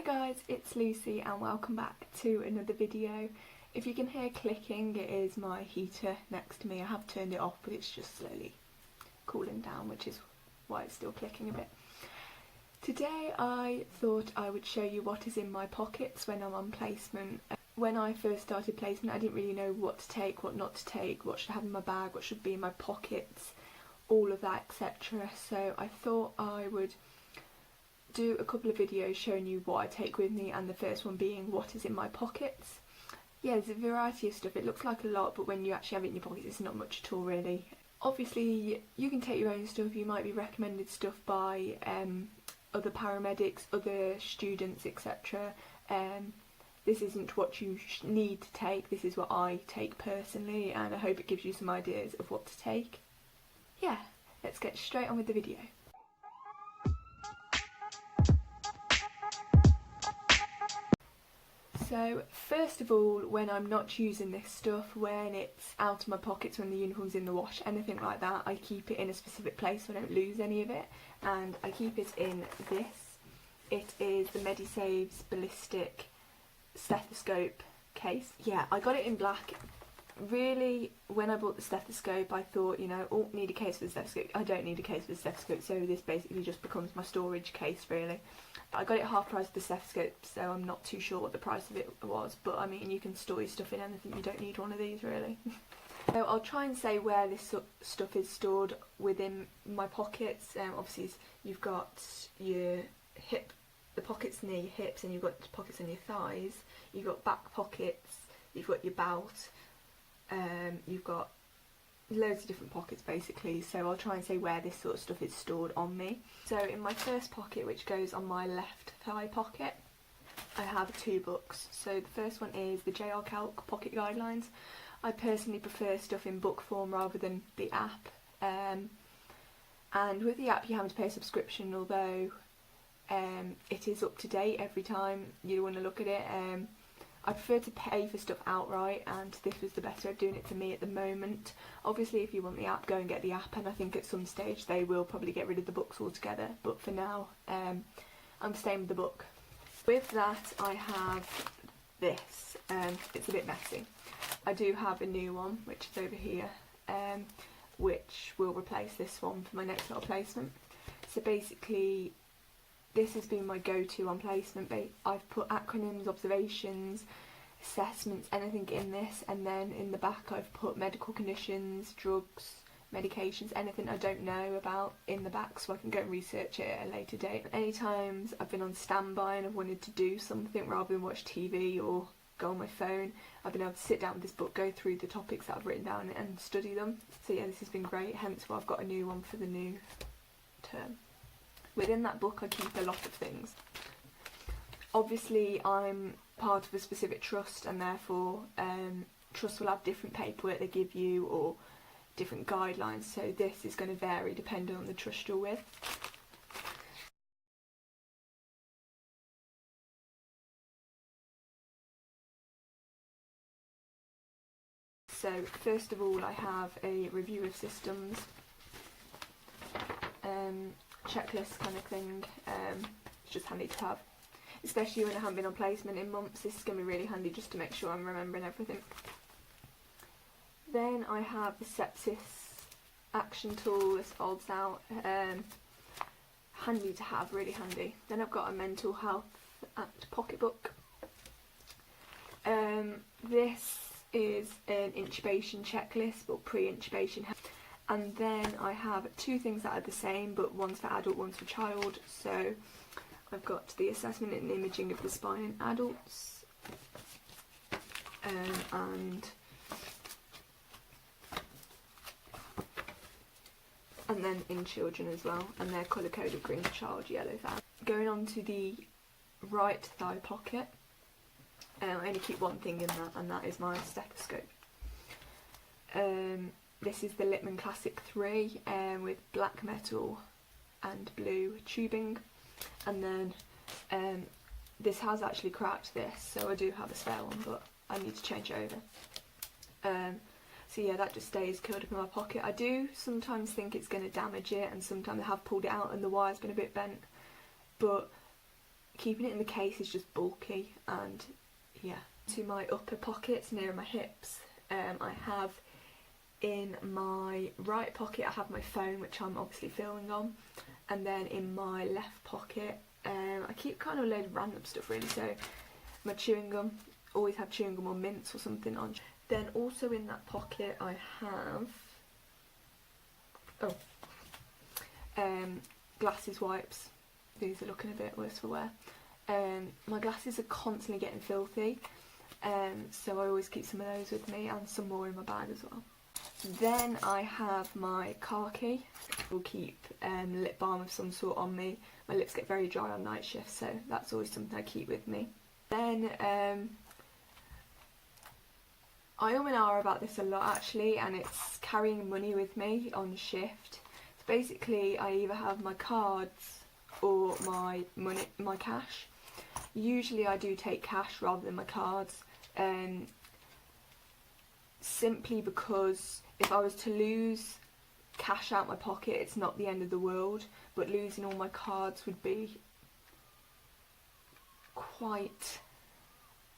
Hi guys, it's Lucy and welcome back to another video. If you can hear clicking, it is my heater next to me. I have turned it off but it's just slowly cooling down, which is why it's still clicking a bit. Today I thought I would show you what is in my pockets when I'm on placement. When I first started placement I didn't really know what to take, what not to take, what should I have in my bag, what should be in my pockets, all of that, etc. So I thought I would do a couple of videos showing you what I take with me, and the first one being what is in my pockets. Yeah, there's a variety of stuff. It looks like a lot, but when you actually have it in your pockets it's not much at all really. Obviously you can take your own stuff, you might be recommended stuff by other paramedics, other students, etc. This isn't what you need to take, this is what I take personally, and I hope it gives you some ideas of what to take. Yeah, let's get straight on with the video. So first of all, when I'm not using this stuff, when it's out of my pockets, when the uniform's in the wash, anything like that, I keep it in a specific place so I don't lose any of it, and I keep it in this. It is the Medisaves ballistic stethoscope case. Yeah, I got it in black. Really, when I bought the stethoscope I thought, you know, oh, need a case for the stethoscope. I don't need a case for the stethoscope, so this basically just becomes my storage case really. I got it half price for the stethoscope, so I'm not too sure what the price of it was, but I mean, you can store your stuff in anything, you don't need one of these really. So I'll try and say where this stuff is stored within my pockets. Obviously you've got your the pockets near your hips, and you've got the pockets on your thighs, you've got back pockets, you've got your belt, you've got loads of different pockets basically, so I'll try and say where this sort of stuff is stored on me. So in my first pocket, which goes on my left thigh pocket, I have two books. So the first one is the JR Calc Pocket Guidelines. I personally prefer stuff in book form rather than the app, and with the app you have to pay a subscription, although it is up to date every time you want to look at it. I prefer to pay for stuff outright, and this was the best way of doing it for me at the moment. Obviously if you want the app, go and get the app, and I think at some stage they will probably get rid of the books altogether, but for now I'm staying with the book. With that I have this. It's a bit messy. I do have a new one which is over here, which will replace this one for my next little placement. So basically this has been my go-to on placement. I've put acronyms, observations, assessments, anything in this, and then in the back I've put medical conditions, drugs, medications, anything I don't know about in the back so I can go and research it at a later date. Any times I've been on standby and I've wanted to do something rather than watch TV or go on my phone, I've been able to sit down with this book, go through the topics that I've written down and study them. So yeah, this has been great, hence why I've got a new one for the new term. Within that book I keep a lot of things. Obviously I'm part of a specific trust, and therefore trusts will have different paperwork they give you or different guidelines, so this is going to vary depending on the trust you're with. So first of all I have a review of systems, checklist kind of thing. It's just handy to have, especially when I haven't been on placement in months. This is going to be really handy just to make sure I'm remembering everything. Then I have the sepsis action tool. This folds out, handy to have, really handy. Then I've got a mental health act pocketbook. This is an intubation checklist, or pre-intubation. And then I have two things that are the same, but one's for adult, one's for child. So I've got the assessment and imaging of the spine in adults, and then in children as well, and they're colour coded: green for child, yellow for adult. Going on to the right thigh pocket, I only keep one thing in that, and that is my stethoscope. This is the Littmann Classic 3 with black metal and blue tubing, and then this has actually cracked this, so I do have a spare one, but I need to change it over. So yeah, that just stays curled up in my pocket. I do sometimes think it's going to damage it, and sometimes I have pulled it out and the wire's been a bit bent, but keeping it in the case is just bulky, and yeah. To my upper pockets near my hips, I have in my right pocket I have my phone, which I'm obviously filming on, and then in my left pocket I keep kind of a load of random stuff really, so my chewing gum, always have chewing gum or mints or something on. Then also in that pocket I have glasses wipes. These are looking a bit worse for wear. My glasses are constantly getting filthy, so I always keep some of those with me and some more in my bag as well. Then I have my car key. I'll keep lip balm of some sort on me. My lips get very dry on night shift, so that's always something I keep with me. Then I and ah about this a lot actually, and it's carrying money with me on shift. So basically I either have my cards or my money, my cash. Usually I do take cash rather than my cards, simply because if I was to lose cash out my pocket, it's not the end of the world, but losing all my cards would be quite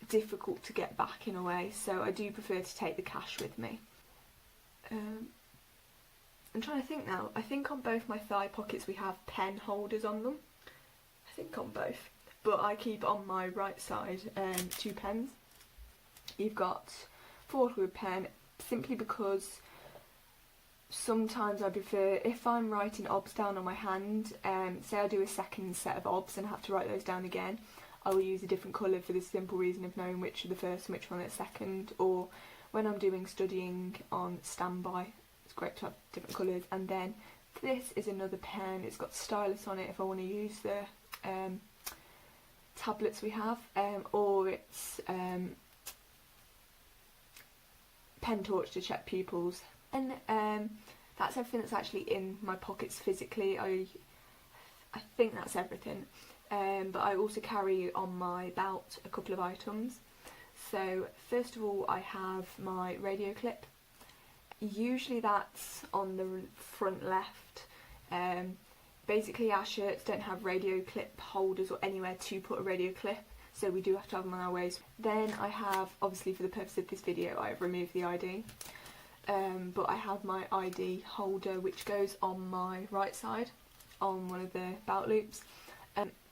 difficult to get back in a way, so I do prefer to take the cash with me. I'm trying to think now. I think on both my thigh pockets we have pen holders on them. I think on both. But I keep on my right side 2 pens. You've got 400 pen, simply because sometimes I prefer, if I'm writing obs down on my hand, say I do a second set of obs and have to write those down again, I will use a different colour for the simple reason of knowing which are the first and which one are the second. Or when I'm doing studying on standby, it's great to have different colours. And then this is another pen, it's got stylus on it if I want to use the tablets we have, or it's pen torch to check pupils. And that's everything that's actually in my pockets physically. I think that's everything. But I also carry on my belt a couple of items. So first of all I have my radio clip. Usually that's on the front left. Basically our shirts don't have radio clip holders or anywhere to put a radio clip, so we do have to have them on our waist. Then I have, obviously for the purpose of this video, I've removed the ID. But I have my ID holder which goes on my right side on one of the belt loops.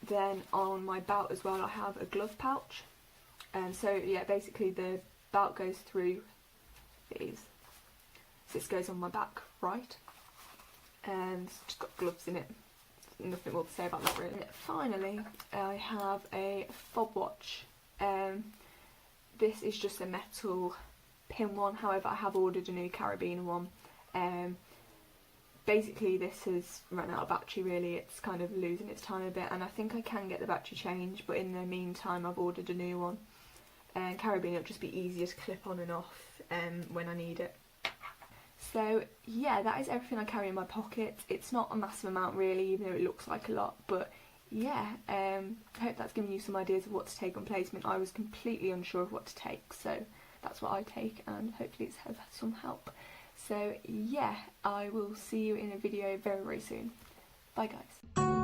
Then on my belt as well I have a glove pouch. So yeah, basically the belt goes through these. So this goes on my back right. And it's just got gloves in it. Nothing more to say about that really. And finally I have a fob watch. This is just a metal pin one, however I have ordered a new carabiner one. Basically this has run out of battery really, it's kind of losing its time a bit, and I think I can get the battery changed, but in the meantime I've ordered a new one. And carabiner will just be easier to clip on and off when I need it. So yeah, that is everything I carry in my pocket. It's not a massive amount really, even though it looks like a lot, but yeah, I hope that's given you some ideas of what to take on placement. I was completely unsure of what to take, so that's what I take, and hopefully it's had some help. So yeah, I will see you in a video very, very soon. Bye guys.